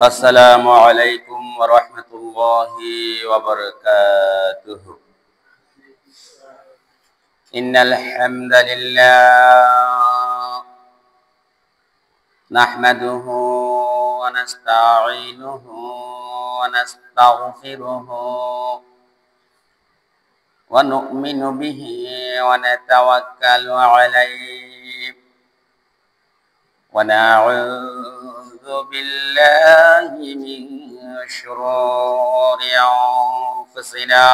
السلام عليكم ورحمة الله وبركاته. إن الحمد لله نحمده ونستعينه ونستغفره ونؤمن به ونتوكل عليه ونعوذ بالله من شرور أنفسنا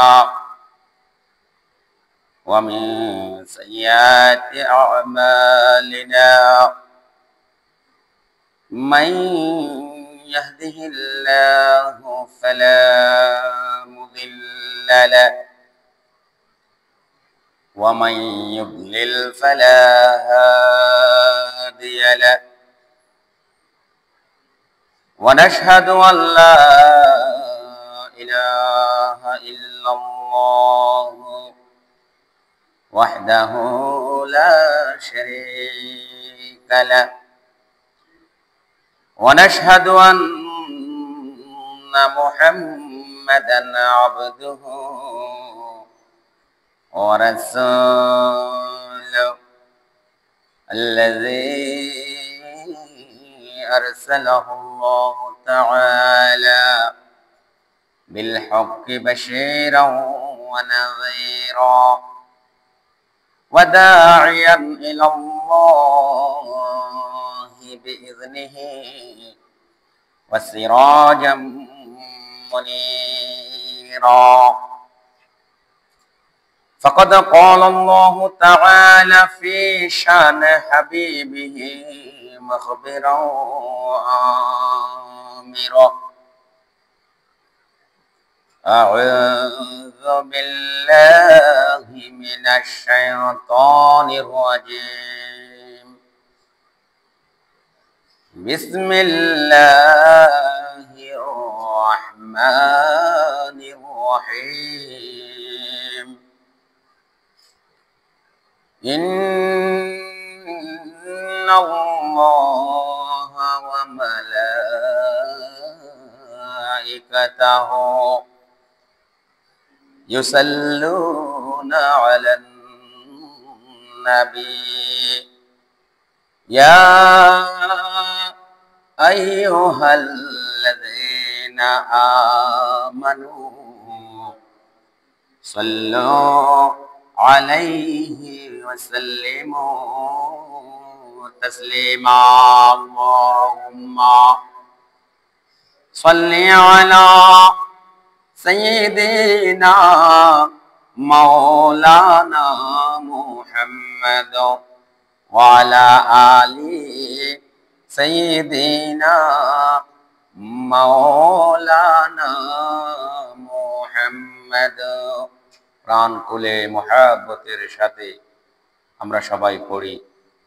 ومن سيئات أعمالنا من يهده الله فلا مضل له ومن يضلل فلا هادي له ونشهد أن لا إله إلا الله وحده لا شريك له ونشهد أن محمدا عبده ورسوله الذي أرسله الله تعالى بالحق بشيرا ونذيرا وداعيا إلى الله بإذنه وسراجا منيرا فقد قال الله تعالى في شان حبيبه مخبرا وآمرا أعوذ بالله من الشيطان الرجيم بسم الله الرحمن الرحيم إن الله وملائكته يصلون على النبي يا أيها الذين آمنوا صلوا عليه وسلموا تسليما اللهم صل على سيدنا مولانا محمد وعلى آل سيدنا مولانا محمد প্রাণ খুলে মুহাব্বতের সাথে আমরা সবাই পড়ি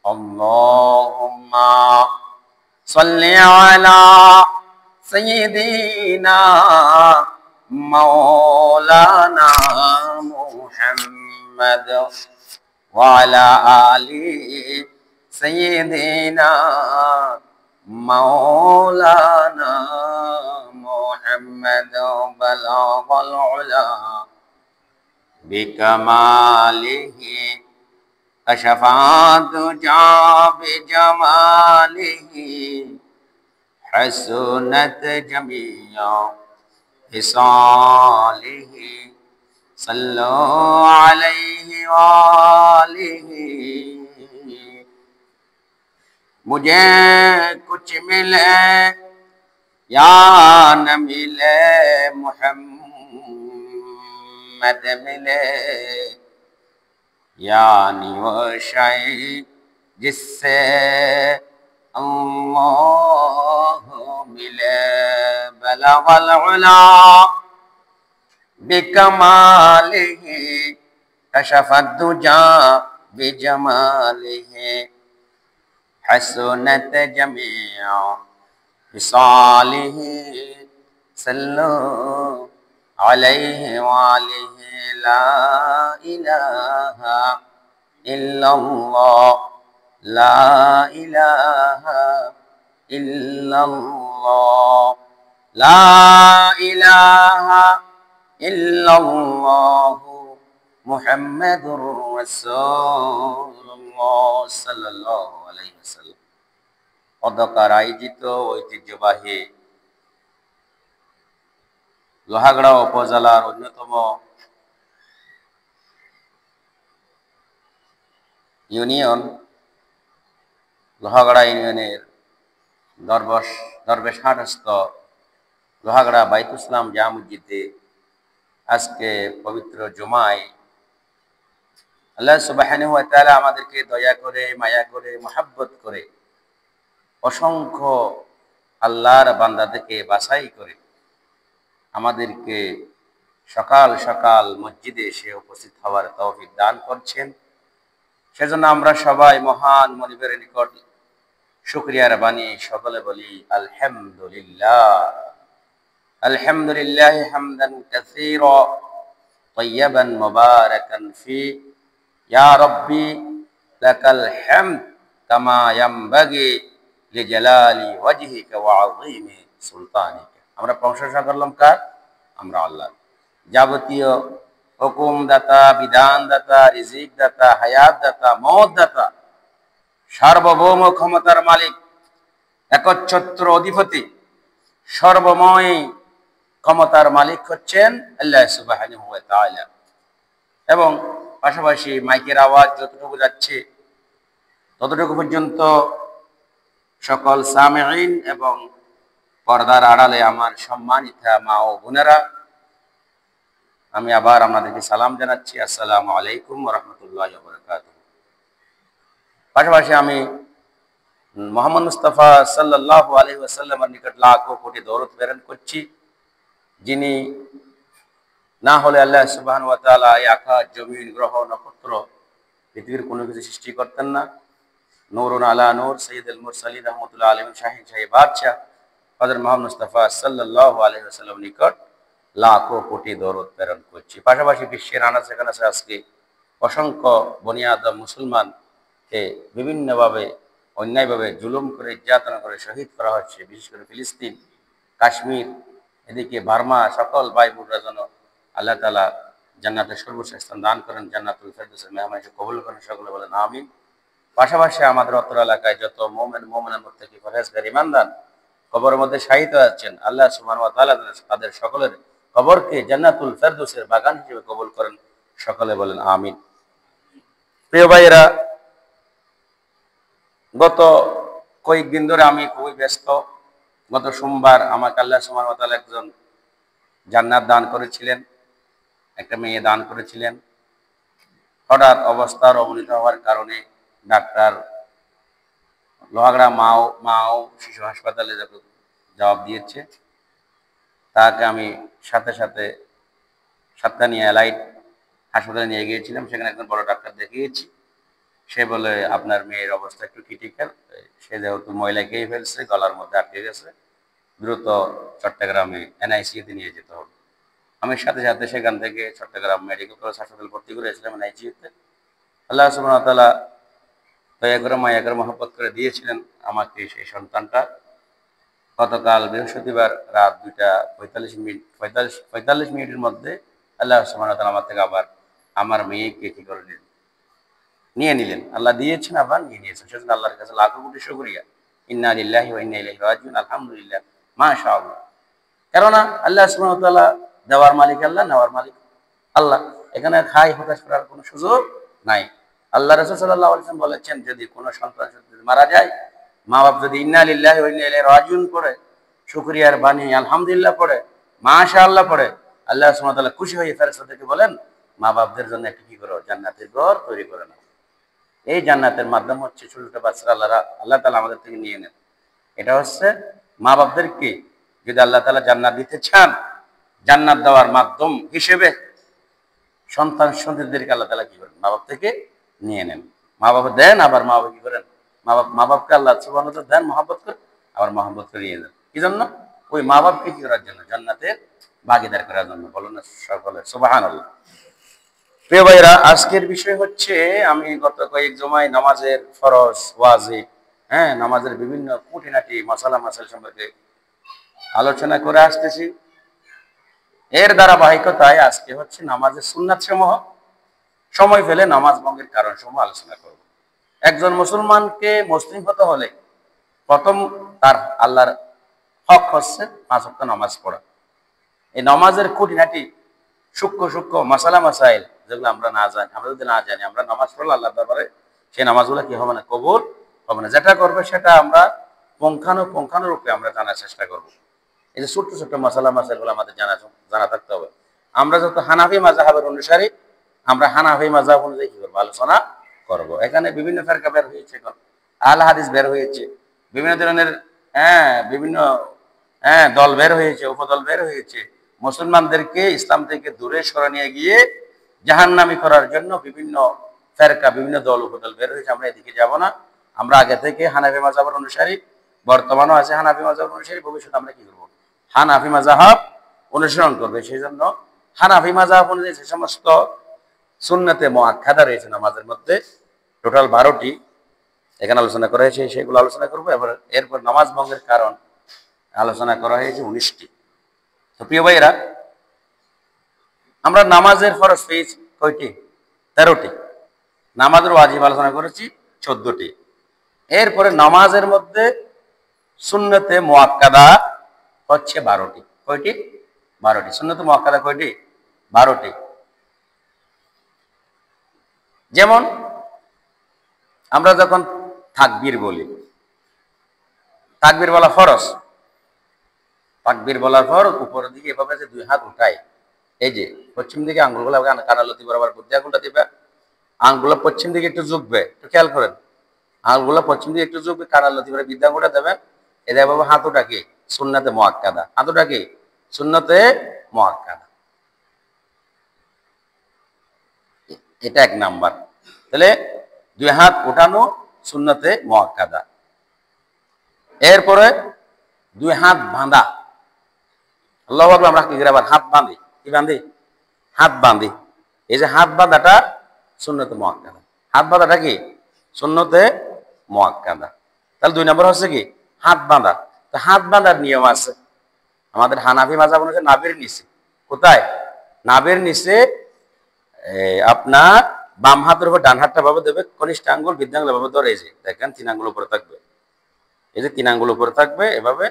আল্লাহুম্মা সাল্লি আলা সাইয়্যিদিনা মাওলানা মুহাম্মদ ওয়া আলা আলি সাইয়্যিদিনা মাওলানা মুহাম্মদ বালাগাল উলা بكماله كشف الدجى بجماله حسنت جميع خصاله صلوا عليه وآله मुझे कुछ मिले या न मिले मुहम्मद मिले यानी वो शय जिससे अल्लाह मिले बलगल उला बिकमालिही कशफत दुजा बिजमालिही हसनत जमीअ फिसालिही सल्लु अलैहि वालिहि ला इलाहा इल्लल्लाह ला इलाहा इल्लल्लाह লা ইলাহা ইল্লাল্লাহু মুহাম্মাদুর রাসূলুল্লাহ সাল্লাল্লাহু আলাইহি ওয়াসাল্লাম। অধ্যকার আয়োজিত ঐতিহ্যবাহী লোহাগড়া উপজেলার অন্যতম ইউনিয়ন লোহাগড়া ইউনিয়নের দরবেশ হাটস্থ লোহাগড়া বাইতুল ইসলাম জামে মসজিদে আজকে পবিত্র জুমায় আল্লাহ সুবহানাহু ওয়া তাআলা আমাদেরকে দয়া করে, মায়া করে, মহব্বত করে, অসংখ্য আল্লাহর বান্দাদেরকে বাছাই করে আমাদেরকে সকাল সকাল মসজিদে এসে উপস্থিত হওয়ার তৌফিক দান করছেন। সেজন্য আমরা সবাই মহান মনিবের নিকট শুকরিয়ার বাণী সকলে বলি আলহামদুলিল্লাহ। আলহামদুলিল্লাহ হামদান কাসীরা তাইয়্যিবান মুবারাকান ফি, ইয়া রাব্বি লাকাল হামদ কামা ইয়ানবাগি লিজালালি ওয়াজহিকা ওয়া আযীমি সুলতানিকা। আমরা প্রশংসা করলাম কার? আমরা আল্লাহ। যাবতীয় হুকুম দাতা, বিধান দাতা, রিজিক দাতা, হায়াত দাতা, মওত দাতা, সার্বভৌম ক্ষমতার মালিক, একচ্ছত্র অধিপতি, সর্বময় ক্ষমতার মালিক হচ্ছেন আল্লাহ সুবহানাহু ওয়া তাআলা। এবং পাশাপাশি মাইকের আওয়াজ যতটুকু যাচ্ছে ততটুকু পর্যন্ত সকল সামিঈন এবং পর্দার আড়ালে আমার সম্মানিতা মা ও বোনেরা, আমি আবার আপনাদেরকে সালাম জানাচ্ছি, আসসালামু আলাইকুম ওয়া রাহমাতুল্লাহি ওয়া বারাকাতুহু। পাশাপাশি আমি মুহাম্মদ মুস্তাফা সাল্লাল্লাহু আলাইহি ওয়াসাল্লামের নিকট লাখো কোটি দরুদ প্রেরণ করছি, যিনি না হলে আল্লাহ সুবহানাহু ওয়া তাআলা এই আকাশ, জমিন, গ্রহ, নক্ষত্র, পৃথিবীর কোনো কিছু সৃষ্টি করতেন না। নূরুন আলা নূর, সাইয়্যিদুল মুরসালিন রাহমাতুল্লাহ আলাইহি, শাহীন শাহী বাদশাহ হযরত মুহাম্মদ মুস্তাফা সাল্লাল্লাহু আলাইহি ওয়াসাল্লামের নিকট লাখো কোটি দরুদ প্রেরণ করছি। পাশাপাশি বিশ্বের আনাচে কানাচে আজকে অসংখ্য বনি আদম মুসলমানকে বিভিন্নভাবে অন্যায়ভাবে জুলুম করে, নির্যাতনা করে শহীদ করা হচ্ছে। বিশেষ করে ফিলিস্তিন, কাশ্মীর, এদিকে বার্মা, সকল ভাই বোনরা যেন আল্লাহ তাআলা জান্নাতের সর্বোচ্চ স্থান দান করেন, জান্নাতুল ফেরদৌসের মেহমান হিসেবে কবুল করেন, সকলে বলেন আমিন। পাশাপাশি আমাদের অত্র এলাকায় যত মুমিন, মুমিনাত, মুত্তাকি, পরহেজগার, ঈমানদার কবরের মধ্যে শায়িত আছেন, আল্লাহ সুবহানাহু ওয়া তাআলা তাদের সকলের কবরকে জান্নাতুল ফেরদৌসের বাগান হিসেবে কবুল করেন, সকলে বলেন আমিন। প্রিয় ভাইয়েরা, গত কয়েকদিন ধরে আমি খুবই ব্যস্ত। গত সোমবার আমাকে আল্লাহ সুবহানাহু ওয়া তাআলা একজন জান্নাত দান করেছিলেন, একটা মেয়ে দান করেছিলেন। হঠাৎ অবস্থার অবনতি হওয়ার কারণে ডাক্তার লোহাগড়া মাও শিশু হাসপাতালে জবাব দিয়েছে। তাকে আমি সাথে সাথে সাতকানিয়া এলাইট হাসপাতালে নিয়ে গিয়েছিলাম। সেখানে একজন বড় ডাক্তার দেখিয়েছি। সে বলে আপনার মেয়ের অবস্থা একটু ক্রিটিক্যাল, সে যেহেতু ময়লা খেয়ে ফেলছে, গলার মধ্যে আটকে গেছে, দ্রুত চট্টগ্রামে এনআইসিইউতে নিয়ে যেতে হবে। আমি সাথে সাথে সেখান থেকে চট্টগ্রাম মেডিকেল কলেজ হাসপাতালে ভর্তি করেছিলাম এনআইসিইউতে। আল্লাহ সুবহানাহু ওয়া তাআলা দয়া করে, মায়া করে, মহব্বত করে দিয়েছিলেন আমাকে সেই সন্তানটা। গতকাল বৃহস্পতিবার রাত 2:45 মিনিটের মধ্যে আল্লাহ সুবহানাহু ওয়া তাআলা আমার থেকে আবার আমার মেয়েকে কি করে নিয়ে নিলেন। আল্লাহ দিয়েছেন, আবার নিয়ে নিয়েছেন। সেজন্য আল্লাহর কাছে লাখো কোটি শুকরিয়া। ইন্না লিল্লাহি ওয়া ইন্না ইলাইহি রাজিউন। আলহামদুলিল্লাহ, মাশাআল্লাহ। কেননা আল্লাহ সুবহানাহু ওয়া তাআলা দেওয়ার মালিক আল্লাহ, নেওয়ার মালিক আল্লাহ। এখানে খাই হতাশ করার কোনো সুযোগ নাই। আল্লাহ রাসূল সাল্লাল্লাহু আলাইহি ওয়াসাল্লাম বলেছেন, যদি কোনো সন্তান যদি মারা যায়, মা বাপ যদি ইন্না লিল্লাহি ওয়া ইন্না ইলাইহি রাজিউন পড়ে, শুকরিয়ার বাণী আলহামদুলিল্লাহ পড়ে, মাশাআল্লাহ পড়ে, আল্লাহ সুবহানাহু ওয়া তাআলা খুশি হয়ে ফেরেশতাদেরকে বলেন, মা বাপদের জন্য একটা কি করো, জান্নাতের ঘর তৈরি করে নাও। এই জান্নাতের মাধ্যম হচ্ছে ছোট ছোট বাচ্চারা আল্লাহ তাআলা আমাদের থেকে নিয়ে নেন। এটা হচ্ছে মা বাপদেরকে যদি আল্লাহ তাআলা জান্নাত দিতে চান, জান্নাত দেওয়ার মাধ্যম হিসেবে সন্তান সন্ততিদেরকে আল্লাহ তাআলা কি করেন, মা বাপ থেকে নিয়ে নেন। মা বাবা দেন, আবার মা বাবা কি করেন, মা বাপকে আল্লাহ সুবহানাহু ওয়া তাআলা দেন, মহব্বত করে, আবার মহব্বত করে নিয়ে নেন। কি জন্য? ওই মা বাপকে কি করার জন্য, জান্নাতের ভাগীদার করার জন্য। বলুন না সকলে সুবহানাল্লাহ। প্রিয় ভাইরা, আজকের বিষয় হচ্ছে, আমি গত কয়েক জমায় নামাজের ফরজ, ওয়াজিব, নামাজের বিভিন্ন খুঁটিনাটি মাসালা মাসাইল সম্পর্কে আলোচনা করে আসতেছি। এর ধারাবাহিকতায় আজকে হচ্ছে নামাজের সুন্নাত সমূহ, সময় পেলে নামাজ ভঙ্গের কারণ সমূহ আলোচনা করব। একজন মুসলমানকে মুসলিম হতে হলে প্রথম তার আল্লাহর হক হচ্ছে 5 ওয়াক্ত নামাজ পড়া। এই নামাজের খুঁটিনাটি সূক্ষ্ম সূক্ষ্ম মাসালা মাসাইল যেগুলো আমরা না জানি, আমরা যদি না জানি, আমরা নামাজ পড়লে আল্লাহ দরবারে সেই নামাজগুলো কি হবে না, কবুল হবে না। যেটা করবে সেটা আমরা পুঙ্খানুরূপে আমরা জানার চেষ্টা করব। এই যে ছোট্ট ছোট্ট মাসালা মাসাইলগুলো আমাদের জানা থাকতে হবে। আমরা যত হানাফি মাযহাবের অনুসারী, আমরা হানাফি মাযহাব অনুযায়ী কি করবো, আলোচনা করব। এখানে বিভিন্ন ফেরকা বের হয়েছে, আল হাদিস বের হয়েছে, বিভিন্ন ধরনের বিভিন্ন দল বের হয়েছে, উপদল বের হয়েছে। মুসলমানদেরকে ইসলাম থেকে দূরে সরে নিয়ে গিয়ে জাহান্নামী করার জন্য বিভিন্ন ফেরকা, বিভিন্ন দল উপদল বের হয়েছে। আমরা এদিকে যাব না। আমরা আগে থেকে হানাফি মাযহাবের অনুসারী, বর্তমানও আছে হানাফি মাযহাব অনুসারী, ভবিষ্যতে আমরা কি করবো, হানাফি মাযহাব অনুসরণ করবে। সেই জন্য হানাফি মাযহাব অনুযায়ী যে সমস্ত সুন্নতে মুআক্কাদা রয়েছে নামাজের মধ্যে, টোটাল 12টি এখানে আলোচনা করা হয়েছে, সেগুলো আলোচনা করবো। এরপর নামাজ ভঙ্গের কারণ আলোচনা করা হয়েছে 19টি। তো প্রিয় ভাইয়েরা, আমরা নামাজের ফরজ পেয়েছি কয়টি? 13টি। নামাজের ওয়াজিব আলোচনা করেছি 14টি। এরপরে নামাজের মধ্যে সুন্নতে মুআক্কাদা হচ্ছে 12টি। কয়টি? 12টি। সুন্নতে মুআক্কাদা কয়টি? 12টি। যেমন আমরা যখন তাকবীর বলি, তাকবীর বলা ফরজ। তাকবীর বলার পর উপরের দিকে এভাবে যে 2 হাত উঠাই, এই যে পশ্চিম দিকে আঙ্গুলগুলো কানালতি বরাবর বুদ্ধি আঙ্গুলটা দিবে, আঙ্গুলো পশ্চিম দিকে একটু ঝুঁকবে, একটু খেয়াল করেন। আঙ্গুলো পশ্চিম দিকে একটু ঝুঁকবে, কানালতি করে বিদ্যা আঙ্গুলটা দেবেন। এদের এভাবে হাতুটা কি সুন্নাতে মুআক্কাদা, হাতুটা কি সুন্নতে মুআক্কাদা। এটা 1 নাম্বার। তাহলে 2 হাত উঠানো সুন্নতে মুআক্কাদা। এরপরে 2 হাত বাঁধা। আল্লাহু আকবার, আমরা কি করে আবার হাত বাঁধি? কি বাঁধি? হাত বাঁধি। এই যে হাত বাঁধাটা সুন্নতে মুআক্কাদা। হাত বাঁধাটা কি সুন্নতে মুআক্কাদা। তাহলে 2 নম্বর হচ্ছে কি হাত বাঁধা। তো হাত বাঁধার নিয়ম আছে আমাদের হানাফি মাযহাব অনুযায়ী নাভির নিচে। কোথায়? নাভির নিচে। আপনার বাম হাতের উপর ডান হাতটা ভাবে দেবে, কনিষ্ঠ আঙ্গুল বৃদ্ধাঙ্গুল ভাবে ধরে, এই যে দেখেন 3 আঙ্গুল উপরে থাকবে, এই যে 3 আঙ্গুল উপরে থাকবে, এভাবে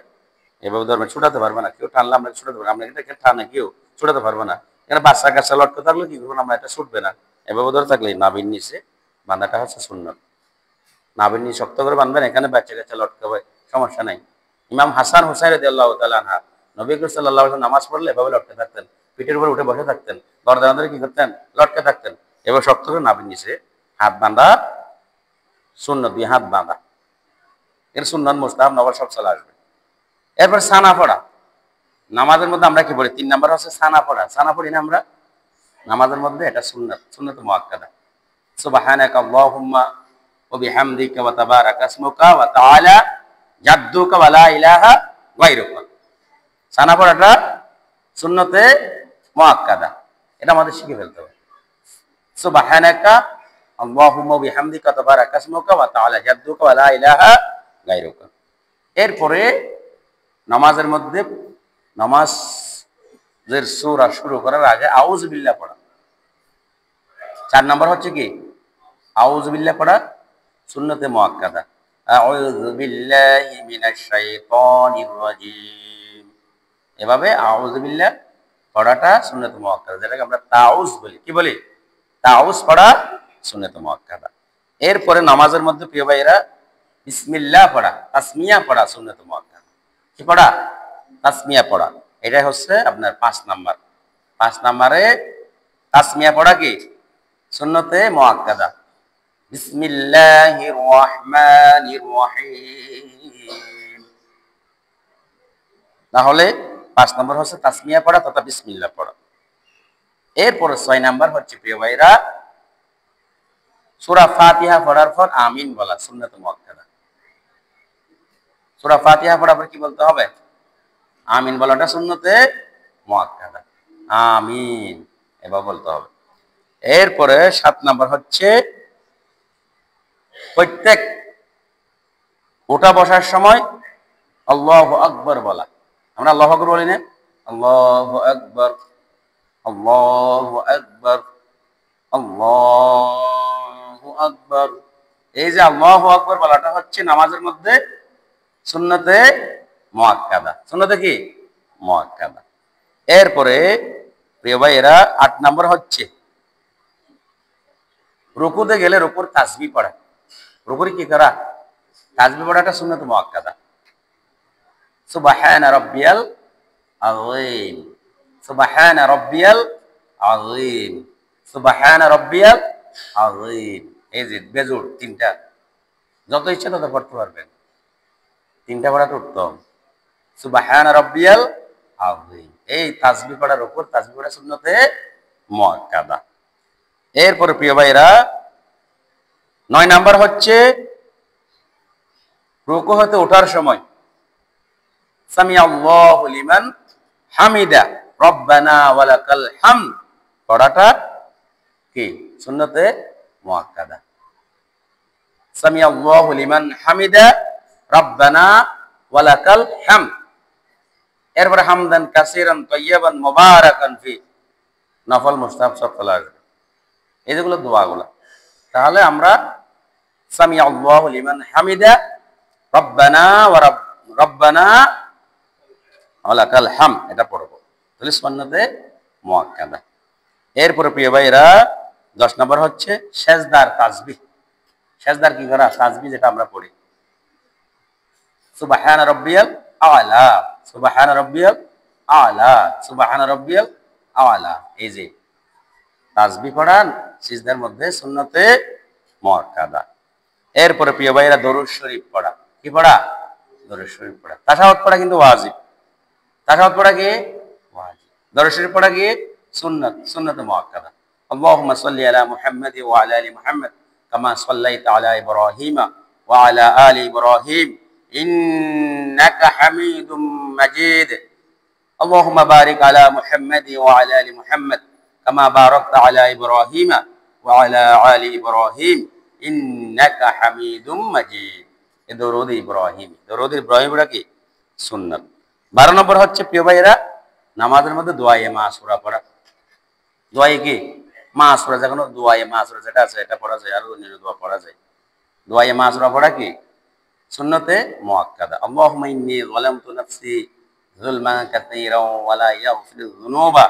ধরবেন। ছুটাতে পারবে না কেউ, টানলে আমরা ছুটাতে পারবো, আমরা এটা টানে কেউ ছুটাতে পারবে না। এখানে বাচ্চা কাচ্চা লটকে থাকলে কি করবো আমরা, এটা ছুটবে না। এভাবে ধরে থাকলে নাভির নিচে বাঁধাটা হচ্ছে সুন্নত। নাভির নিচে শক্ত করে বাঁধবেন, এখানে বাচ্চা কাচ্চা লটকাবে, সমস্যা নাই। ইমাম হাসান হুসাইন রাদিয়াল্লাহু তাআলা আনহু নবী করিম সাল্লাল্লাহু আলাইহি ওয়াসাল্লাম নামাজ পড়লে এভাবে লটকে থাকতেন, পিঠের উপর উঠে বসে থাকতেন, গর্দান ধরে কি করতেন, লটকে থাকতেন। এবার শক্ত করে নাভির নিচে হাত বাঁধা সুন্নত, 2 হাত বাঁধা। এর সুন্নাত মুস্তাহাব নফল সব চলে আসবে। এরপর সানা পড়া। নামাজের মধ্যে আমরা কি পড়ি? 3 নাম্বার হচ্ছে সানা পড়া। সানা পড়ি না আমরা নামাজের মধ্যে? এটা সুন্নাত, সুন্নাত মুআক্কাদা। সুবহানাকা আল্লাহুম্মা ওয়া বিহামদিকা ওয়া তাবারাকা ইসমুকা ওয়া তাআলা জাদ্দুকা ওয়া লা ইলাহা গায়রুকা। সানা পড়াটা সুন্নতে মুআক্কাদা। এটা আমাদের শিখে ফেলতে হবে। সুবহানাকা আল্লাহুম্মা ওয়া বিহামদিকা ওয়া তাবারাকা ইসমুকা ওয়া তাআলা জাদ্দুকা ওয়া লা ইলাহা গায়রুকা। এরপরে নামাজের মধ্যে নামাজের সূরা শুরু করার আগে আউযু বিল্লাহ পড়া। 4 নাম্বার হচ্ছে কি আউযু বিল্লাহ পড়া, সুন্নতে মুআক্কাদা। আউযু বিল্লাহি মিনাশ শাইতানির রাজীম। এভাবে আউযু বিল্লাহ পড়াটা সুন্নতে মুআক্কাদা, যেটাকে আমরা তাউজ বলি। কি বলি? তাউজ পড়া সুন্নতে মুআক্কাদা। এরপরে নামাজের মধ্যে প্রিয় ভাইয়েরা বিসমিল্লাহ পড়া, তাসমিয়া পড়া সুন্নতে মুআক্কাদা। কি পড়া? তাসমিয়া পড়া। এটাই হচ্ছে আপনার 5 নাম্বার। 5 নাম্বারে তাসমিয়া পড়া কি সুন্নতে মুআক্কাদা। বিসমিল্লাহির রহমানির রহিম। তাহলে 5 নাম্বার হচ্ছে তাসমিয়া পড়া তথা বিসমিল্লাহ পড়া। এরপরে 6 নাম্বার হচ্ছে প্রিয় ভাইরা সূরা ফাতিহা পড়ার পর আমিন বলা, সুন্নতে মুআক্কাদা। সূরা ফাতিহা পড়ার পর কি বলতে হবে? আমিন বলাটা সুন্নতে মুআক্কাদা। আমিন এভাবে বলতে হবে। এরপরে 7 নাম্বার হচ্ছে প্রত্যেক ওঠা বসার সময় আল্লাহু আকবার বলা। আমরা আল্লাহু আকবার বলি না? আল্লাহু আকবার, আল্লাহু আকবার, আল্লাহু আকবার। এই যে আল্লাহু আকবার বলাটা হচ্ছে নামাজের মধ্যে সুন্নতে মুআক্কাদা। সুন্নতে কি? মুআক্কাদা। এরপরে প্রিয় ভাইয়েরা ৮ নম্বর হচ্ছে রুকুতে গেলে রুকুর তাসবিহ পড়া। রুকুরে কি করা? তাসবিহ পড়াটা সুন্নত মুআক্কাদা। সুবহানা রাব্বিয়াল আযীম, সুবহানা রাব্বিয়াল আযীম, সুবহানা রাব্বিয়াল আযীম। এই যে বেজোড় তিনটা, যত ইচ্ছা তত পড়তে পারবেন। তিনটা পড়া তো উত্তম। সুবহানা রাব্বিয়াল আযীম, এই তাসবিহ পড়ার উপর তাসবিহ পড়া সুন্নতে মুআক্কাদা। এরপরে প্রিয় ভাইরা ৯ নাম্বার হচ্ছে রুকু হতে ওঠার সময় সামি আল্লাহু লিমান হামিদা রব্বানা ওয়ালাকাল হামদ পড়াটা কি? সুন্নতে মুআক্কাদা। সামি আল্লাহু লিমান হামিদা রব্বানা ওয়ালাকাল হামদ। এরপরে হামদান কাসীরান তাইয়্যিবান মুবারাকান ফি, নফল মুস্তাহাব সব চলে আসবে। এই যেগুলো দোয়াগুলো, তাহলে আমরা সামি আল্লাহু লিমান হামিদা রব্বানা রব্বানা ওয়ালাকাল হামদ এটা পড়বো, তাহলে সুন্নতে মুআক্কাদা। এরপরে প্রিয় ভাইরা ১০ নম্বর হচ্ছে সেজদার তাসবিহ। সেজদার কি করা? তাসবিহ যেটা আমরা পড়ি সুবহানা রাব্বিয়াল আ'লা, সুবহানা রাব্বিয়াল আ'লা, সুবহানা রাব্বিয়াল আ'লা। এই যে তাসবিহ পড়া সিজদার মধ্যে সুন্নতে মুআক্কাদা। এরপরে প্রিয় ভাইরা দরুদ শরীফ পড়া। কি পড়া? দরুদ শরীফ পড়া। তাশাহুদ পড়া কিন্তু ওয়াজিব। তাশাহুদ পড়া কি? ওয়াজিব। দরুদ শরীফ পড়া কি? সুন্নাত, সুন্নতে মুআক্কাদা। আল্লাহুম্মা সাল্লি আলা মুহাম্মাদি ওয়া আলা আলি মুহাম্মাদ কামা সাল্লাইতা আলা ইব্রাহিম ওয়া আলা আলি ইব্রাহিম ইন্নাকা হামিদুম মাজিদ। আল্লাহুম্মা বারিক আলা মুহাম্মাদি ওয়া আলা আলি মুহাম্মাদ কামা বারাকতা আলা ইব্রাহিম ওয়া আলা আলি ইব্রাহিম ইন্নাকা হামিদুম মাজিদ। এ দরুদ ইব্রাহিম। দরুদ ইব্রাহিমটা কি? সুন্নাত। ১২ নম্বর হচ্ছে প্রিয় ভাইয়েরা নামাজের মধ্যে দোয়ায়ে মাসুরা পড়া। দোয়ায়ে কি? মাসুরা, যখন দোয়ায়ে মাসুরা যেটা আছে এটা পড়া যায়, আর অন্যান্য দোয়া পড়া যায়। দোয়ায়ে মাসুরা পড়া কি? সুন্নতে মুআক্কাদা। আল্লাহুম্মা ইন্নী যালামতু নাফসি যুলমান কাসীরান ওয়া লা ইয়াগফিরুয যুনুবা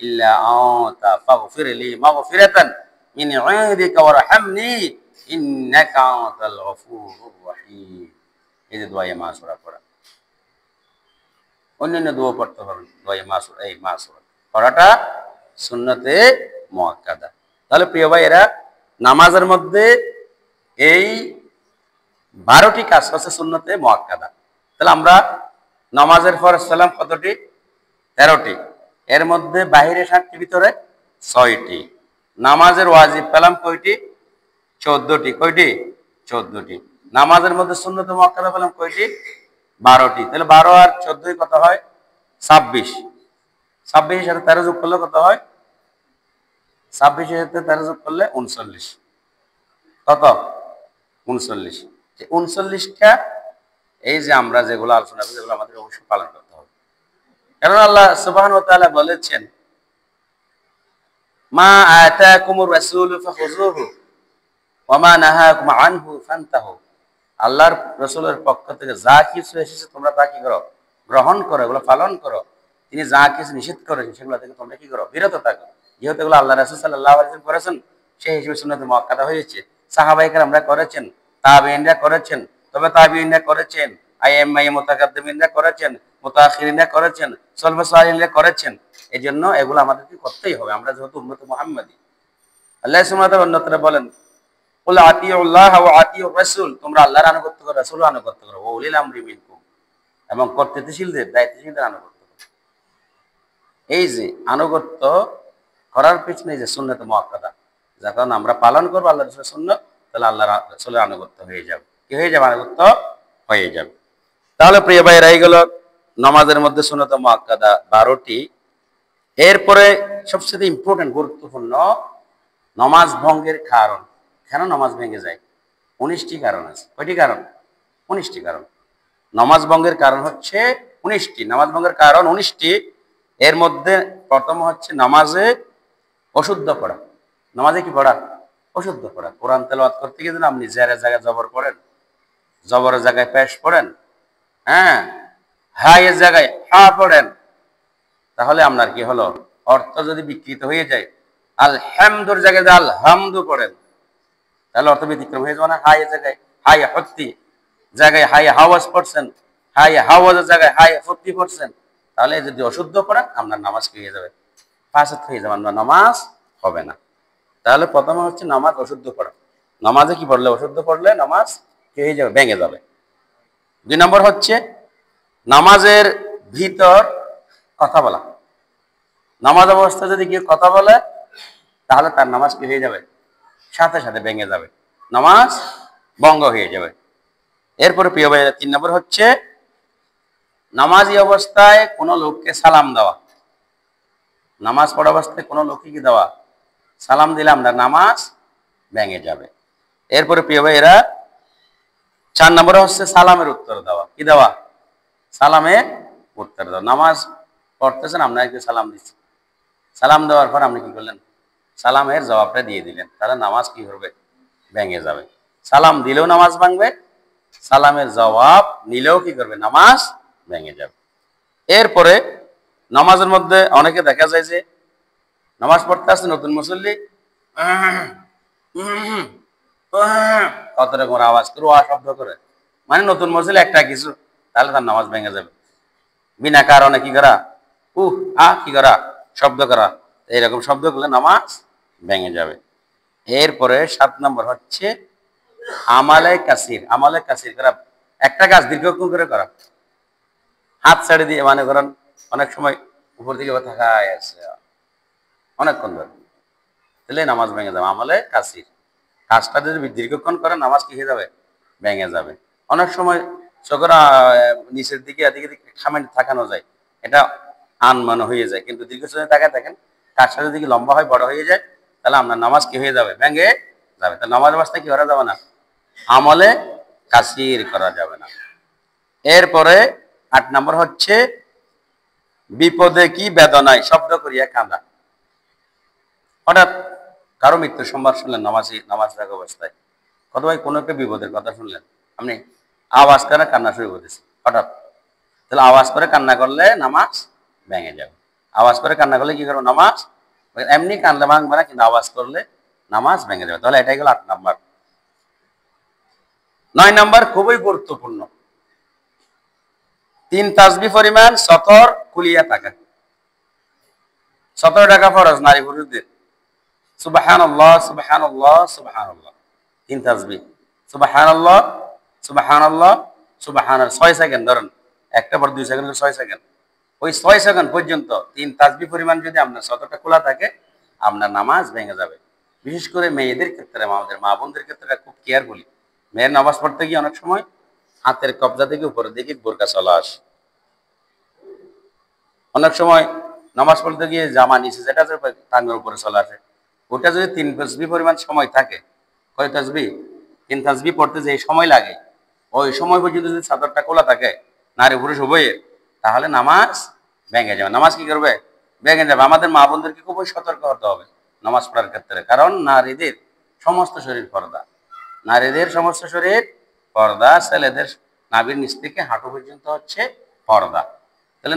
ইল্লা আনতা ফাগফিরলি মাগফিরাতান মিন ইনদিকা ওয়ারহামনি ইন্নাকা আনতাল গফুরুর রহিম। এই যে দোয়ায়ে মাসুরা পড়া। অন্যান্য দোয়া পড়তে পারবেন। দোয়ায়ে মাসুরা, এই মাসুরা পড়াটা সুন্নতে মুআক্কাদা। তাহলে প্রিয় ভাইয়েরা নামাজের মধ্যে এই ১২টি কাজ হচ্ছে সুন্নতে মুআক্কাদা। তাহলে আমরা নামাজের পর সালাম কতটি? ১৩টি। এর মধ্যে বাহিরে ৭টি, ভিতরে ৬টি। নামাজের ওয়াজিব পেলাম কয়টি? ১৪টি। কয়টি? ১৪টি। নামাজের মধ্যে সুন্নতে মুআক্কাদা পেলাম কয়টি? ১২টি। তাহলে ১২ আর ১৪ কত হয়? ২৬। ২৬ এর সাথে ১৩ যোগ করলে কত হয়? ২৬ এর সাথে ১৩ যোগ করলে ৩৯। কত? ৩৯। ৩৯টা এই যে আমরা যেগুলো আলোচনা করি, যেগুলো আমাদের অবশ্যই পালন করতে হবে। কারণ আল্লাহ সুবহানাহু ওয়া তাআলা বলেছেন, মা আতাকুমুর রাসূলু ফাখুযুহু ওয়া মা নাহাকুম আনহু ফান্তাহু। আল্লাহর রাসূলের পক্ষ থেকে যা কিছু এসেছে তোমরা তা কি করো? গ্রহণ করো, এগুলো পালন করো। তিনি যা কিছু নিষেধ করেছেন সেগুলো থেকে তোমরা কি করো? বিরত থাকো। যেহেতু এগুলো আল্লাহ রাসূল সাল্লাল্লাহু আলাইহি ওয়াসাল্লাম করেছেন, সেই হিসেবে সুন্নাতে মুআক্কাদা হয়েছে। সাহাবায়ে কেরামরা করেছেন, তাবেঈনরা করেছেন, তবে তাবেঈনরা করেছেন, আইএমআই মুতাকাদ্দিমিনরা করেছেন, মুতাআখিরিনরা করেছেন, সালফুস সালিহিনরা করেছেন। এজন্য এগুলো আমাদেরকে করতেই হবে, আমরা যেহেতু উম্মতে মুহাম্মাদী। আল্লাহ সুবহানাহু ওয়া তাআলা অন্যত্র বলেন, কুল আতিউল্লাহ ওয়া আতিউর রাসূল, তোমরা আল্লাহর আনুগত্য করো, রাসূলের আনুগত্য করো, ওয়া উলিল আমরি মিনকুম, এবং কর্তৃত্বশীলদের, দায়িত্বশীলদের আনুগত্য করো। এই যে আনুগত্য করার পিছনে যে সুন্নাতে মুআক্কাদা, যখন আমরা পালন করবো আল্লাহর রাসূলের সুন্নাত, তাহলে আল্লাহর রাসূলের আনুগত্য হয়ে যাবে। কি হয়ে যাবে? আনুগত্য হয়ে যাবে। তাহলে প্রিয় ভাইরা এইগুলো নামাজের মধ্যে সুন্নাতে মুআক্কাদা ১২টি। এরপরে সবচেয়ে ইম্পর্টেন্ট, গুরুত্বপূর্ণ নামাজ ভঙ্গের কারণ। কেন নামাজ ভেঙে যায়? ১৯টি কারণ আছে। কয়টি কারণ? ১৯টি কারণ। নামাজ ভঙ্গের কারণ হচ্ছে 19টি, নামাজ ভঙ্গের কারণ 19টি। এর মধ্যে প্রথম হচ্ছে নামাজে অশুদ্ধ পড়া। নামাজে কি পড়া? অশুদ্ধ পড়া। কোরআন তেলাওয়াত করতে গিয়ে যদি আপনি জেরের জায়গায় জবর পড়েন, জবরের জায়গায় পেশ পড়েন, হ্যাঁ, হায়ের জায়গায় হা পড়েন, তাহলে আপনার কি হলো? অর্থ যদি বিকৃত হয়ে যায়। আল হামদুর জায়গায় আল হামদু পড়েন, তাহলে অর্থ ব্যতিক্রম হয়ে যাবে না? হায়ের জায়গায় হাই হত্তি জায়গায় হাই হাওয়াজ পড়ছেন, হাই হাওয়াজের জায়গায় হাই হত্তি পড়ছেন, তাহলে যদি অশুদ্ধ পড়েন আপনার নামাজ কি হয়ে যাবে? ফাসাদ হয়ে যাবে, আপনার নামাজ হবে না। তাহলে প্রথমে হচ্ছে নামাজ অশুদ্ধ পড়া। নামাজে কি পড়লে? অশুদ্ধ পড়লে নামাজ কি হয়ে যাবে? ভেঙে যাবে। 2 নম্বর হচ্ছে নামাজের ভিতর কথা বলা। নামাজ অবস্থা যদি কেউ কথা বলে তাহলে তার নামাজ কি হয়ে যাবে? সাথে সাথে ভেঙে যাবে, নামাজ ভঙ্গ হয়ে যাবে। এরপরে প্রিয় ভাই 3 নম্বর হচ্ছে নামাজি অবস্থায় কোনো লোককে সালাম দেওয়া। নামাজ পড়া অবস্থায় কোনো লোককে কি দেওয়া? সালাম দিলে আপনার নামাজ ভেঙে যাবে। এরপরে প্রিয় ভাই 4 নম্বরে হচ্ছে সালামের উত্তর দেওয়া। কি দেওয়া? সালামের উত্তর দেওয়া। নামাজ পড়তেছেন, আপনাকে সালাম দিচ্ছেন, সালাম দেওয়ার পর আপনি কি করলেন? সালামের জবাবটা দিয়ে দিলেন, তাহলে নামাজ কি করবে? ভেঙে যাবে। সালাম দিলেও নামাজ ভাঙবে, সালামের জবাব নিলেও কি করবে? নামাজ ভেঙে যাবে। এরপরে নামাজের মধ্যে অনেকে দেখা যায় যে নামাজ পড়তে আসছে নতুন মুসল্লি, কত রকম আওয়াজ করে, শব্দ করে, মানে নতুন মুসল্লি একটা কিছু, তাহলে তার নামাজ ভেঙে যাবে। বিনা কারণে কি করা? কি করা? শব্দ করা, এইরকম শব্দ করলে নামাজ ভেঙে যাবে। এরপরে 7 নম্বর হচ্ছে আমালে কাসির। আমালে কাসির করা, একটা কাজ দীর্ঘক্ষণ করে করা, হাত ছেড়ে দিয়ে, মানে করেন অনেক সময় উপর দিকে থাকায় আছে অনেকক্ষণ ধরে, তাহলে নামাজ ভেঙে যাবে। আমলে কাসির, কাজটা যদি দীর্ঘক্ষণ করে নামাজ কি হয়ে যাবে? ভেঙে যাবে। অনেক সময় চোখের নিচের দিকে এদিকে খামেন থাকানো যায়, এটা আনমানো হয়ে যায়, কিন্তু দীর্ঘ সময় তাকায় দেখেন কাজটা যদি লম্বা হয়, বড় হয়ে যায়, তাহলে আপনার নামাজ কি হয়ে যাবে? ভেঙে যাবে। তাহলে নামাজ অবস্থায় কি করা যাবে না? আমলে কাসির করা যাবে না। এরপরে 8 নম্বর হচ্ছে বিপদে কি বেদনায় শব্দ করিয়া কাঁদা। হঠাৎ কারো মৃত্যু সংবাদ শুনলেন নামাজ থাকা অবস্থায়, কত ভাই কোনো একটা বিপদের কথা শুনলেন, আপনি আওয়াজ করে কান্না শুরু করেছে হঠাৎ, তাহলে আওয়াজ করে কান্না করলে নামাজ ভেঙে যাবে। আওয়াজ করে কান্না করলে কি করবো? নামাজ এমনি কান্দলে ভাঙবে না, কিন্তু আওয়াজ করলে নামাজ ভেঙে যাবে। তাহলে এটাই গেল 8 নম্বর। 9 নম্বর খুবই গুরুত্বপূর্ণ, 3 তাসবিহ পরিমাণ সতর কুলিয়া থাকা। 17 টাকা ফরজ নারী পুরুষদের। সুবহানাল্লাহ সুবহানাল্লাহ সুবহানাল্লাহ, 3 তাসবিহ, সুবহানাল্লাহ সুবহানাল্লাহ সুবহানাল্লাহ, 6 সেকেন্ড ধরেন, একটা পর 2 সেকেন্ড 6 সেকেন্ড, ওই 6 সেকেন্ড পর্যন্ত 3 তাসবিহ পরিমাণ যদি আপনার সতরটা খোলা থাকে, আপনার নামাজ ভেঙে যাবে। বিশেষ করে মেয়েদের ক্ষেত্রে, আমাদের মা বোনদের ক্ষেত্রে খুব কেয়ারফুলি। মেয়ের নামাজ পড়তে গিয়ে অনেক সময় হাতের কবজা থেকে উপরের দিকে বোরকা চলে আসে। অনেক সময় নামাজ পড়তে গিয়ে জামা নিচে যেটা আছে টাঙ্গের উপরে চলে আসে। ওটা যদি 3 তাসবিহ পরিমাণ সময় থাকে, কয় তাসবিহ? 3 তাসবিহ পড়তে যে সময় লাগে, ওই সময় পর্যন্ত যদি চাদরটা খোলা থাকে নারী পুরুষ উভয়ের, তাহলে নামাজ ভেঙে যাবে। নামাজ কি করবে? ভেঙে যাবে। আমাদের মা বোনদেরকে খুবই সতর্ক হতে হবে নামাজ পড়ার ক্ষেত্রে, কারণ নারীদের সমস্ত শরীর পর্দা, নারীদের সমস্ত শরীর পর্দা, ছেলেদের নাভির নিচ থেকে হাঁটু পর্যন্ত হচ্ছে পর্দা। তাহলে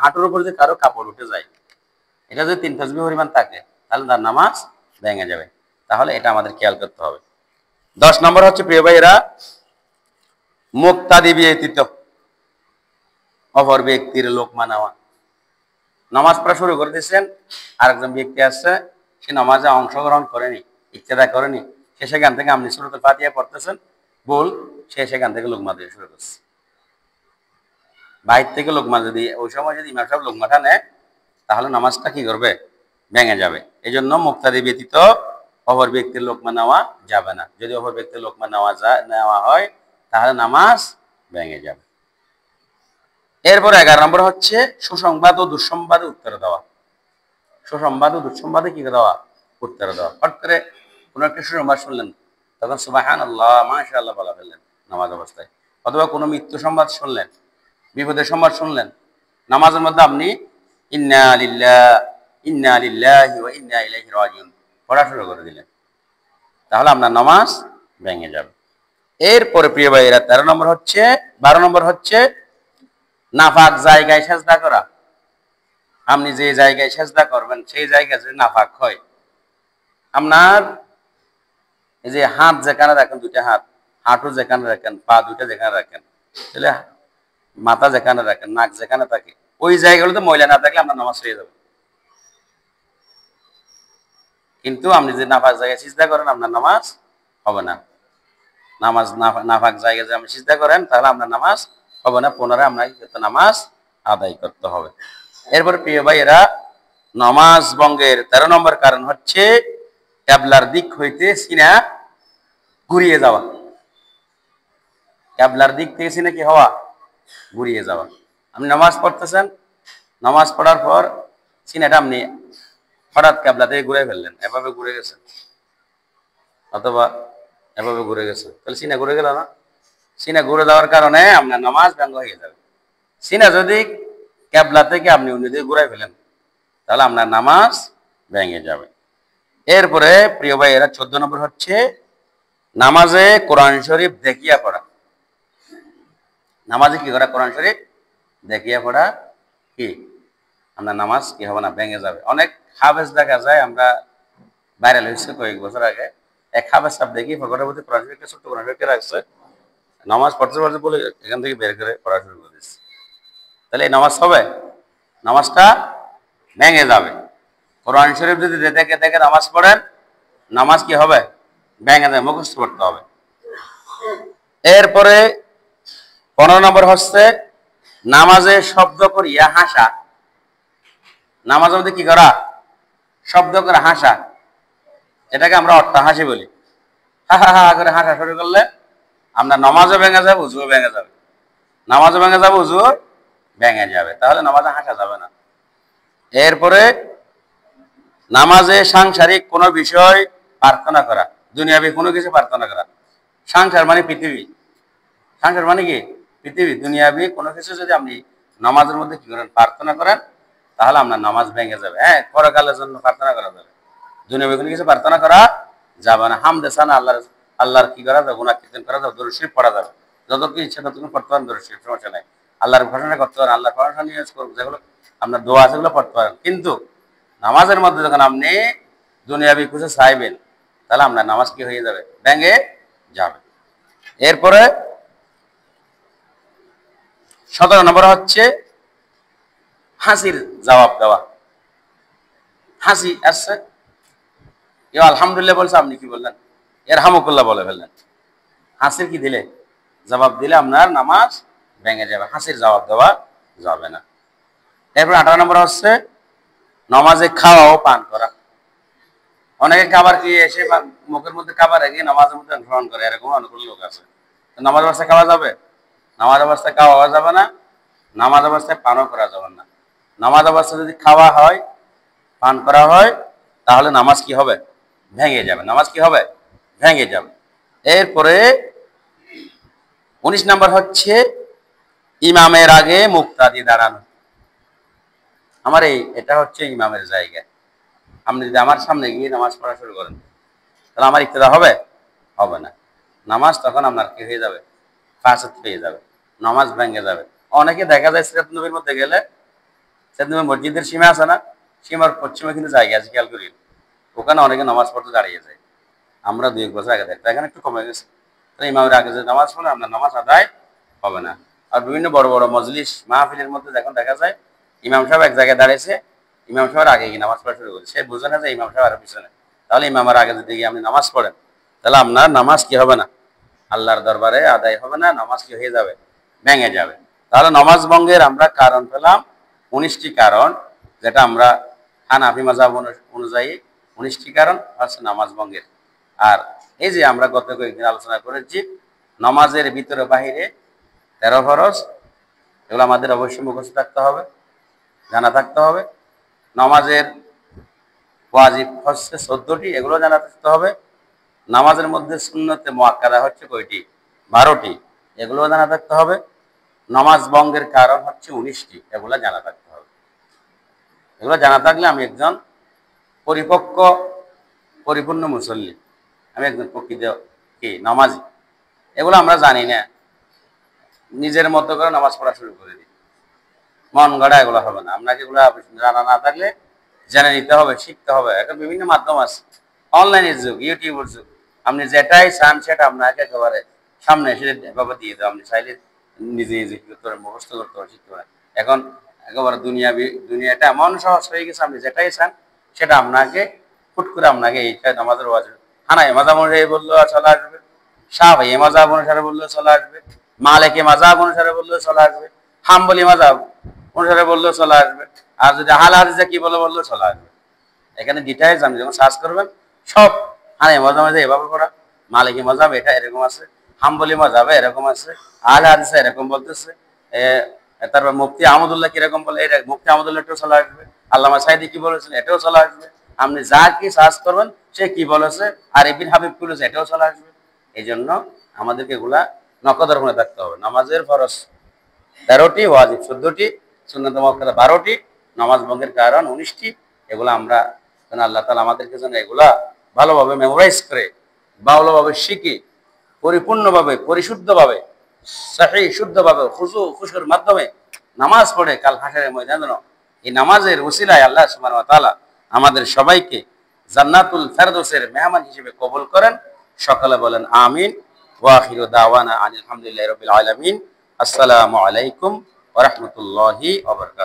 হাঁটুর উপর যদি কারো কাপড় উঠে যায়, এটা যদি 3 তাসবিহ পরিমাণ থাকে, তাহলে তার নামাজ ভেঙে যাবে। তাহলে এটা আমাদের খেয়াল করতে হবে। 10 নম্বর হচ্ছে প্রিয় ভাইয়েরা মুক্তাদি ব্যতীত অপর ব্যক্তির লোকমা নেওয়া। নামাজ পড়া শুরু করে দিয়েছেন, আরেকজন ব্যক্তি আসছে, সে নামাজে অংশগ্রহণ করেনি, ইক্তেদা করেনি, সে সেখান থেকে আপনি সূরাতুল ফাতিহা পড়তেছেন, বল, সে সেখান থেকে লোকমা দিয়ে শুরু করছে। বাইর থেকে লোকমা যদি ওই সময় যদি ইমাম সাহেব লোকমাটা নেয়, তাহলে নামাজটা কি করবে? ভেঙে যাবে। এই জন্য মুক্তাদি ব্যতীত অপর ব্যক্তির লোকমা নেওয়া যাবে না। যদি অপর ব্যক্তির লোকমা নেওয়া হয়, তাহলে নামাজ ভেঙে যাবে। এরপর 11 নম্বর হচ্ছে সুসংবাদ ও দুঃসংবাদে উত্তর দেওয়া। সুসংবাদ ও দুঃসংবাদে কি দেওয়া? উত্তর দেওয়া। হট করে কোনো একটা সুসংবাদ শুনলেন, তখন সুবহানাল্লাহ মাশাআল্লাহ বলা ফেললেন নামাজ অবস্থায়। অথবা কোনো মৃত্যু সংবাদ শুনলেন, বিপদের সংবাদ শুনলেন, নামাজের মধ্যে আপনি ইন্না লিল্লাহি ওয়া ইন্না ইলাইহি রাজিউন পড়া শুরু করে দিলেন, তাহলে আপনার নামাজ ভেঙে যাবে। এরপরে প্রিয় ভাইয়েরা 12 নম্বর হচ্ছে নাপাক জায়গায় সেজদা করা। আপনি যে জায়গায় সেজদা করবেন সেই জায়গায় যদি নাপাক হয়, আপনার এই যে হাত যেখানে রাখেন, দুইটা হাত, হাঁটু যেখানে রাখেন, পা দুইটা যেখানে রাখেন, তাহলে মাথা যেখানে রাখেন, নাক যেখানে থাকে, ওই জায়গাগুলোতে ময়লা না থাকলে আপনার নামাজ হয়ে যাবে। কিন্তু আপনি যদি নাপাক জায়গায় সিজদা করেন, আপনার নামাজ হবে না। নামাজ নাপাক জায়গায় যদি আপনি সিজদা করেন, তাহলে আপনার নামাজ হবে না, পুনরায় আপনাকে নামাজ আদায় করতে হবে। এরপরে প্রিয় ভাইয়েরা, নামাজ ভঙ্গের 13 নম্বর কারণ হচ্ছে ক্যাবলার দিক হইতে সিনা ঘুরিয়ে যাওয়া। ক্যাবলার দিক থেকে সিনা কি হওয়া? ঘুরিয়ে যাওয়া। আপনি নামাজ পড়তেছেন, নামাজ পড়ার পর সিনাটা আপনি হঠাৎ ক্যাবলা থেকে ঘুরে ফেললেন, এভাবে ঘুরে গেছেন, অথবা এভাবে ঘুরে গেছে, তাহলে সিনা ঘুরে গেল না? সিনা ঘুরে যাওয়ার কারণে আপনার নামাজ ভঙ্গ হয়ে যাবে। সিনা যদি ক্যাবলা থেকে আপনি অন্যদিকে ঘুরে ফেলেন, তাহলে আপনার নামাজ ভেঙে যাবে। এরপরে প্রিয় ভাইয়েরা 14 নম্বর হচ্ছে নামাজে কোরআন শরীফ দেখিয়া পড়া। নামাজে কি করা? কোরআন শরীফ দেখিয়া পড়া কি আপনার নামাজ কি হবে না, ভেঙে যাবে। অনেক হাফেজ দেখা যায়, আমরা ভাইরাল হয়েছে কয়েক বছর আগে, এক হাফেজ সাহেব দেখি পকেটের মধ্যে কোরআন শরীফ ছোট্ট কোরআন শরীফ রাখছে, নামাজ পড়তে পড়তে বলে এখান থেকে বের করে পড়া শুরু করে দিচ্ছে। তাহলে এই নামাজ হবে? নামাজটা ভেঙে যাবে। কোরআন শরীফ যদি দেখে দেখে নামাজ পড়েন, নামাজ কি হবে? ভেঙে যাবে, মুখস্থ করতে হবে। এরপরে 15 নম্বর হচ্ছে নামাজে শব্দ করিয়া হাসা। নামাজের মধ্যে কি করা? শব্দ করে হাসা, এটাকে আমরা অট্টহাসি বলি। হা হা হা করে হাসা শুরু করলে আপনার নামাজও ভেঙে যাবে, উজুও ভেঙে যাবে। নামাজও ভেঙে যাবে, উজুও ভেঙে যাবে, তাহলে নামাজে হাসা যাবে না। এরপরে নামাজে সাংসারিক কোনো বিষয় প্রার্থনা করা, দুনিয়াবি কোনো কিছু প্রার্থনা করা। সংসার মানে পৃথিবী, সংসার মানে কি? পৃথিবী। দুনিয়াবি কোনো কিছু যদি আপনি নামাজের মধ্যে কি করেন? প্রার্থনা করেন, তাহলে আপনার নামাজ ভেঙে যাবে। হ্যাঁ, পরকালের জন্য প্রার্থনা করা যাবে, দুনিয়াবি কোনো কিছু প্রার্থনা করা যাবে না। হামদে সানা আল্লাহর কি করা যাবে? গুনাহ কীর্তন করা যাবে, দরুদ শরীফ পড়া যাবে, যতটুকু ইচ্ছা ততটুকু পড়তে পারেন, দরুদ শরীফ, সমস্যা নাই। আল্লাহর ঘোষণা করতে পারেন, আল্লাহর ঘোষণা নিয়ে যেগুলো আপনার দোয়া আছে সেগুলো পড়তে পারেন। কিন্তু নামাজের মধ্যে যখন আপনি দুনিয়াবি কিছু চাইবেন, তাহলে আপনার নামাজ কি হয়ে যাবে? ভেঙে যাবে। এরপরে 17 নম্বর হচ্ছে হাসির জবাব দেওয়া। হাসি আসছে, কেউ আলহামদুলিল্লাহ বলছে, আপনি কি বললেন? ইরহামুকুল্লাহ বলে ফেললেন। হাসির কি দিলে? জবাব দিলে আপনার নামাজ ভেঙে যাবে, হাসির জবাব দেওয়া যাবে না। এরপর 18 নম্বর হচ্ছে নামাজে খাওয়া ও পান করা। অনেকে খাবার খেয়ে এসে মুখের মধ্যে খাবার রেখে নামাজের মধ্যে গ্রহণ করে, এরকম অনেক লোক আছে। নামাজ অবস্থায় খাওয়া যাবে? নামাজ অবস্থায় খাওয়া যাবে না, নামাজ অবস্থায় পানও করা যাবে না। নামাজ অবস্থায় যদি খাওয়া হয়, পান করা হয়, তাহলে নামাজ কি হবে? ভেঙে যাবে। নামাজ কি হবে? ভেঙে যাবে। এরপরে 19 নম্বর হচ্ছে ইমামের আগে মুক্তাদি দাঁড়ানো। আমার এটা হচ্ছে ইমামের জায়গা। আপনি যদি আমার সামনে গিয়ে নামাজ পড়া শুরু করেন, তাহলে আমার ইক্তেদা হবে? হবে না। নামাজ তখন আপনার কি হয়ে যাবে? ফাসাদ হয়ে যাবে, নামাজ ভেঙে যাবে। অনেকে দেখা যায় সিরাত নবীর মধ্যে গেলে, সিরাত নবীর মসজিদের সীমা আছে না, সীমার পশ্চিমে কিন্তু জায়গা আছে, খেয়াল করি, ওখানে অনেকে নামাজ পড়তে দাঁড়িয়ে যায়। আমরা 2-1 বছর আগে দেখতাম, এখানে একটু কমে গেছে। ইমামের আগে যে নামাজ পড়ে আপনার নামাজ আদায় হবে না। আর বিভিন্ন বড় বড় মজলিস মাহফিলের মধ্যে যখন দেখা যায় ইমাম সাহেব এক জায়গায় দাঁড়িয়েছে, ইমাম সাহেবের আগে গিয়ে নামাজ পড়া শুরু করেছে, সে বুঝে না যে ইমাম সাহেব আরো পিছনে, তাহলে ইমামের আগে যদি গিয়ে আপনি নামাজ পড়েন, তাহলে আপনার নামাজ কি হবে না? আল্লাহর দরবারে আদায় হবে না, নামাজ কি হয়ে যাবে? ভেঙে যাবে। তাহলে নামাজ ভঙ্গের আমরা কারণ পেলাম 19টি কারণ, যেটা আমরা হানাফি মাযহাব অনুযায়ী 19টি কারণ হচ্ছে নামাজ ভঙ্গের। আর এই যে আমরা গত কয়েকদিন আলোচনা করেছি নামাজের ভিতরে বাহিরে 13 ফরজ, এগুলো আমাদের অবশ্যই মুখস্থ থাকতে হবে, জানা থাকতে হবে। নামাজের ওয়াজিব হচ্ছে 14টি, এগুলো জানা থাকতে হবে। নামাজের মধ্যে সুন্নতে মুআক্কাদা হচ্ছে কয়টি? 12টি, এগুলো জানা থাকতে হবে। নামাজ ভঙ্গের কারণ হচ্ছে 19টি, এগুলা জানা থাকতে হবে। এগুলো জানা থাকলে আমি একজন পরিপক্ক পরিপূর্ণ মুসল্লি, আমি একজন প্রকৃত কি নামাজি। এগুলো আমরা জানি না, নিজের মতো করে নামাজ পড়া শুরু করে দিই, মন গড়া এগুলো হবে না। আপনাকে এগুলো জানা না থাকলে জেনে নিতে হবে, শিখতে হবে। এখন বিভিন্ন মাধ্যম আছে, অনলাইনের যুগ, ইউটিউবের যুগ, আপনি যেটাই চান সেটা আপনাকে একেবারে সামনে এসে এভাবে দিয়ে দেবো। আপনি চাইলে নিজে নিজে কি করতে পারেন, মুখস্থ করতে পারেন, শিখতে পারেন। এখন একেবারে দুনিয়াটা এমন সহজ হয়ে গেছে, আপনি যেটাই চান সেটা আপনাকে ফুট করে আপনাকে এইটা আমাদের হানায় মাজাব অনুসারে বললেও চলে আসবে, শাহী মাজাব অনুসারে বললেও চলে আসবে, মালিকি মাজাব অনুসারে বললেও চলে আসবে, হাম্বলি মাজাব অনুসারে বললেও চলে আসবে, আর যদি আহলে হাদিসে কি বললেও চলে আসবে। এখানে ডিটেইলস আপনি যখন সার্চ করবেন সব হানাফি মাযহাবে এভাবে পড়া, মালিকি মাযহাব এটা এরকম আছে, হাম্বলি মাযহাবে এরকম আছে, আহলে হাদিসে এরকম বলতেছে, তারপর মুফতি আহমদুল্লাহ কিরকম বলে, এটা মুফতি আহমদুল্লাহ এটাও চলে আসবে, আল্লামা সাঈদী কি বলেছেন এটাও চলে আসবে। আপনি যা কি সার্চ করবেন সে কি বলেছে, আর ইবনে হাবিব কি বলেছে এটাও চলে আসবে। এই জন্য আমাদেরকে এগুলা নকদর মনে থাকতে হবে। নামাজের ফরজ 13টি, ওয়াজিব 14টি, সুন্নাত মুআক্কাদা 12টি, নামাজ ভঙ্গের কারণ 19টি। এগুলো আমরা যেন আল্লাহ তাআলা আমাদেরকে যেন এগুলা ভালোভাবে মেমোরাইজ করে, ভালোভাবে শিখে, পরিপূর্ণভাবে, পরিশুদ্ধভাবে, সহিহ শুদ্ধভাবে খুশুর মাধ্যমে নামাজ পড়ে কাল হাসরের ময়দানে এই নামাজের ওসিলায় আল্লাহ সুবহানাহু ওয়া তাআলা আমাদের সবাইকে জান্নাতুল ফেরদৌসের মেহমান হিসেবে কবুল করেন। সকলে বলেন আমিন। ওয়া আখিরু দাওয়ানা আনিল হামদুলিল্লাহি রাব্বিল আলামিন। আসসালামু আলাইকুম ওয়া রাহমাতুল্লাহি ওয়া বারাকাতুহু।